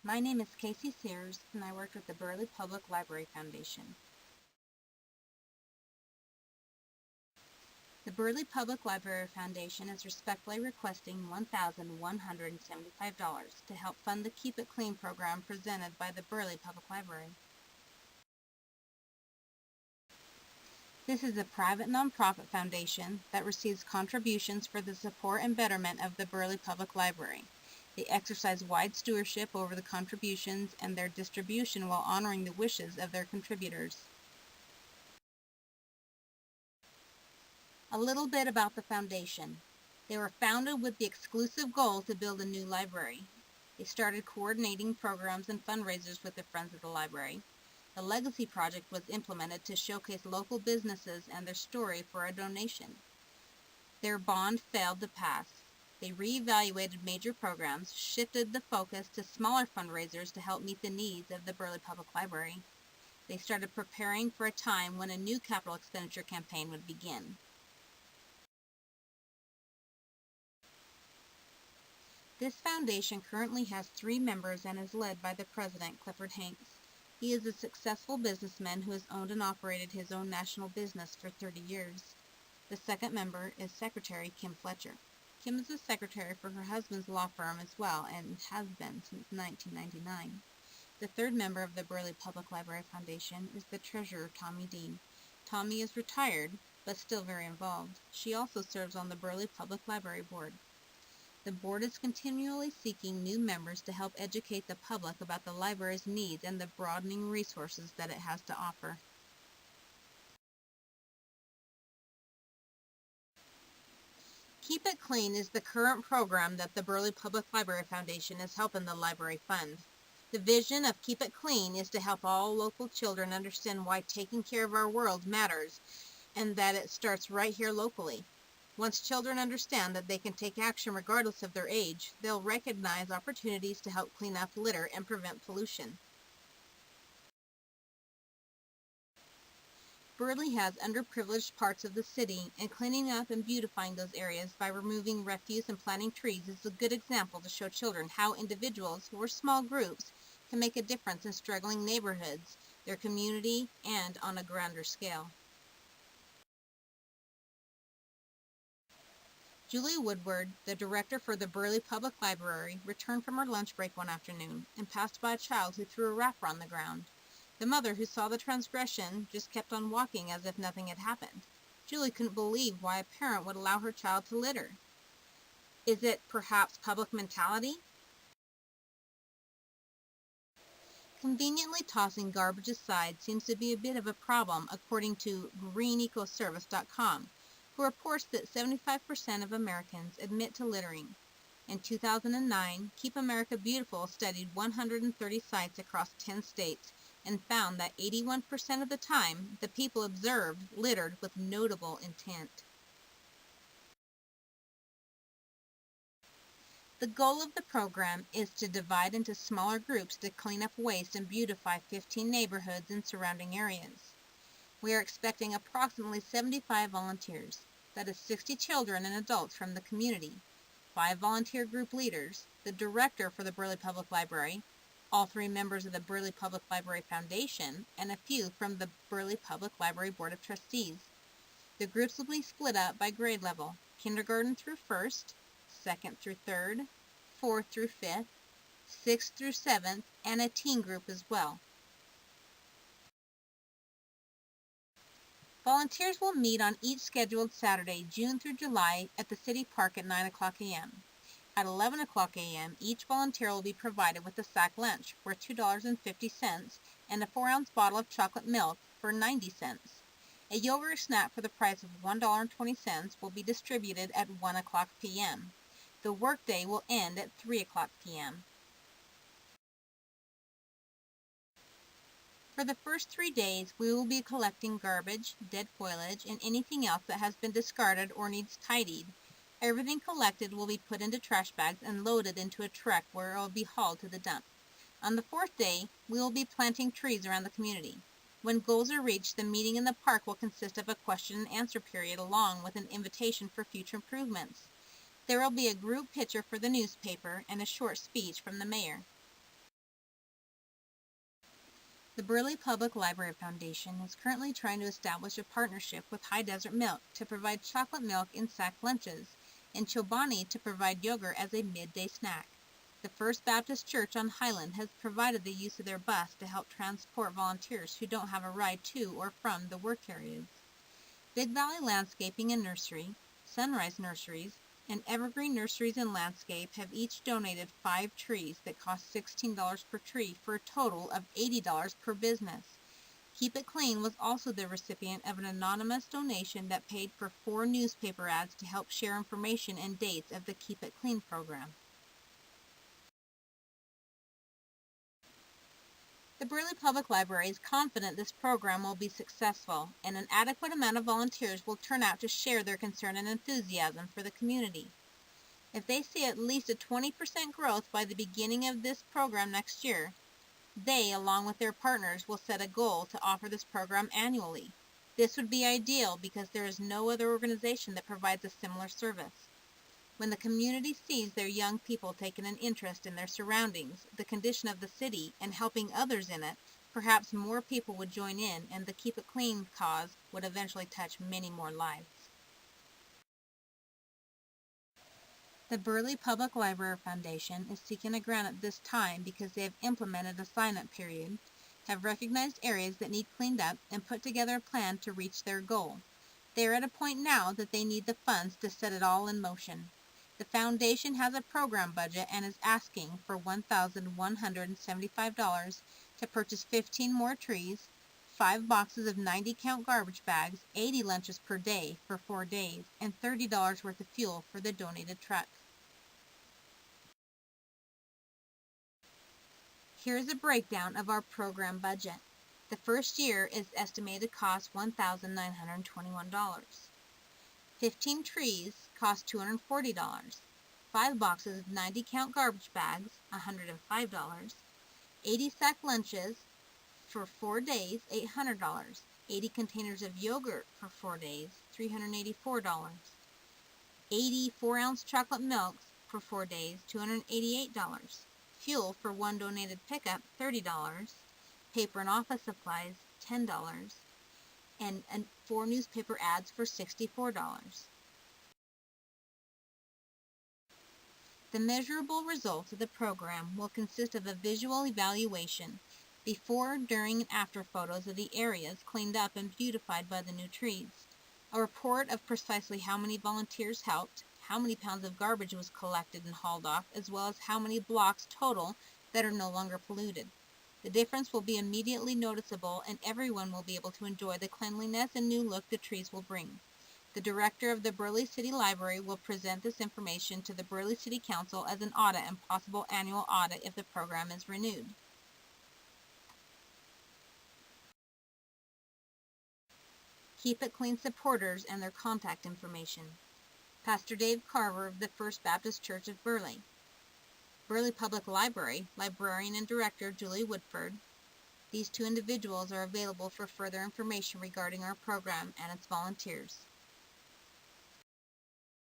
My name is KayciSears, and I worked with the Burley Public Library Foundation. The Burley Public Library Foundation is respectfully requesting $1,175 to help fund the Keep It Clean program presented by the Burley Public Library. This is a private nonprofit foundation that receives contributions for the support and betterment of the Burley Public Library. They exercise wide stewardship over the contributions and their distribution while honoring the wishes of their contributors. A little bit about the foundation. They were founded with the exclusive goal to build a new library. They started coordinating programs and fundraisers with the Friends of the Library. The Legacy Project was implemented to showcase local businesses and their story for a donation. Their bond failed to pass. They reevaluated major programs, shifted the focus to smaller fundraisers to help meet the needs of the Burley Public Library. They started preparing for a time when a new capital expenditure campaign would begin. This foundation currently has 3 members and is led by the president, Clifford Hanks. He is a successful businessman who has owned and operated his own national business for 30 years. The second member is Secretary Kim Fletcher. Kim is a secretary for her husband's law firm as well and has been since 1999. The third member of the Burley Public Library Foundation is the treasurer, Tommy Dean. Tommy is retired, but still very involved. She also serves on the Burley Public Library Board. The board is continually seeking new members to help educate the public about the library's needs and the broadening resources that it has to offer. Keep It Clean is the current program that the Burley Public Library Foundation is helping the library fund. The vision of Keep It Clean is to help all local children understand why taking care of our world matters and that it starts right here locally. Once children understand that they can take action regardless of their age, they'll recognize opportunities to help clean up litter and prevent pollution. Burley has underprivileged parts of the city, and cleaning up and beautifying those areas by removing refuse and planting trees is a good example to show children how individuals, or small groups, can make a difference in struggling neighborhoods, their community, and on a grander scale. Julie Woodward, the director for the Burley Public Library, returned from her lunch break one afternoon and passed by a child who threw a wrapper on the ground. The mother, who saw the transgression, just kept on walking as if nothing had happened. Julie couldn't believe why a parent would allow her child to litter. Is it perhaps public mentality? Conveniently tossing garbage aside seems to be a bit of a problem, according to greenecoservice.com. who reports that 75% of Americans admit to littering. In 2009, Keep America Beautiful studied 130 sites across 10 states and found that 81% of the time the people observed littered with notable intent. The goal of the program is to divide into smaller groups to clean up waste and beautify 15 neighborhoods and surrounding areas. We are expecting approximately 75 volunteers, that is 60 children and adults from the community, 5 volunteer group leaders, the director for the Burley Public Library, all 3 members of the Burley Public Library Foundation, and a few from the Burley Public Library Board of Trustees. The groups will be split up by grade level, kindergarten through 1st, 2nd through 3rd, 4th through 5th, 6th through 7th, and a teen group as well. Volunteers will meet on each scheduled Saturday, June through July, at the City Park at 9 o'clock a.m. At 11 o'clock a.m., each volunteer will be provided with a sack lunch for $2.50 and a 4-ounce bottle of chocolate milk for 90 cents. A yogurt snack for the price of $1.20 will be distributed at 1 o'clock p.m. The workday will end at 3 o'clock p.m. For the first 3 days, we will be collecting garbage, dead foliage, and anything else that has been discarded or needs tidied. Everything collected will be put into trash bags and loaded into a truck where it will be hauled to the dump. On the 4th day, we will be planting trees around the community. When goals are reached, the meeting in the park will consist of a question and answer period along with an invitation for future improvements. There will be a group picture for the newspaper and a short speech from the mayor. The Burley Public Library Foundation is currently trying to establish a partnership with High Desert Milk to provide chocolate milk in sack lunches, and Chobani to provide yogurt as a midday snack. The First Baptist Church on Highland has provided the use of their bus to help transport volunteers who don't have a ride to or from the work areas. Big Valley Landscaping and Nursery, Sunrise Nurseries, and Evergreen Nurseries and Landscape have each donated 5 trees that cost $16 per tree for a total of $80 per business. Keep It Clean was also the recipient of an anonymous donation that paid for 4 newspaper ads to help share information and dates of the Keep It Clean program. The Burley Public Library is confident this program will be successful, and an adequate amount of volunteers will turn out to share their concern and enthusiasm for the community. If they see at least a 20% growth by the beginning of this program next year, they, along with their partners, will set a goal to offer this program annually. This would be ideal because there is no other organization that provides a similar service. When the community sees their young people taking an interest in their surroundings, the condition of the city, and helping others in it, perhaps more people would join in, and the Keep It Clean cause would eventually touch many more lives. The Burley Public Library Foundation is seeking a grant at this time because they have implemented a sign-up period, have recognized areas that need cleaned up, and put together a plan to reach their goal. They are at a point now that they need the funds to set it all in motion. The foundation has a program budget and is asking for $1,175 to purchase 15 more trees, 5 boxes of 90-count garbage bags, 80 lunches per day for 4 days, and $30 worth of fuel for the donated truck. Here is a breakdown of our program budget. The first year is estimated to cost $1,921. 15 trees cost $240. 5 boxes of 90-count garbage bags, $105. 80 sack lunches for 4 days, $800. 80 containers of yogurt for 4 days, $384. 80 4-ounce chocolate milks for 4 days, $288. Fuel for 1 donated pickup, $30. Paper and office supplies, $10. And 4 newspaper ads for $64. The measurable results of the program will consist of a visual evaluation, before, during, and after photos of the areas cleaned up and beautified by the new trees, a report of precisely how many volunteers helped, how many pounds of garbage was collected and hauled off, as well as how many blocks total that are no longer polluted. The difference will be immediately noticeable, and everyone will be able to enjoy the cleanliness and new look the trees will bring. The director of the Burley City Library will present this information to the Burley City Council as an audit and possible annual audit if the program is renewed. Keep It Clean supporters and their contact information. Pastor Dave Carver of the First Baptist Church of Burley. Burley Public Library, Librarian and Director Julie Woodford. These 2 individuals are available for further information regarding our program and its volunteers.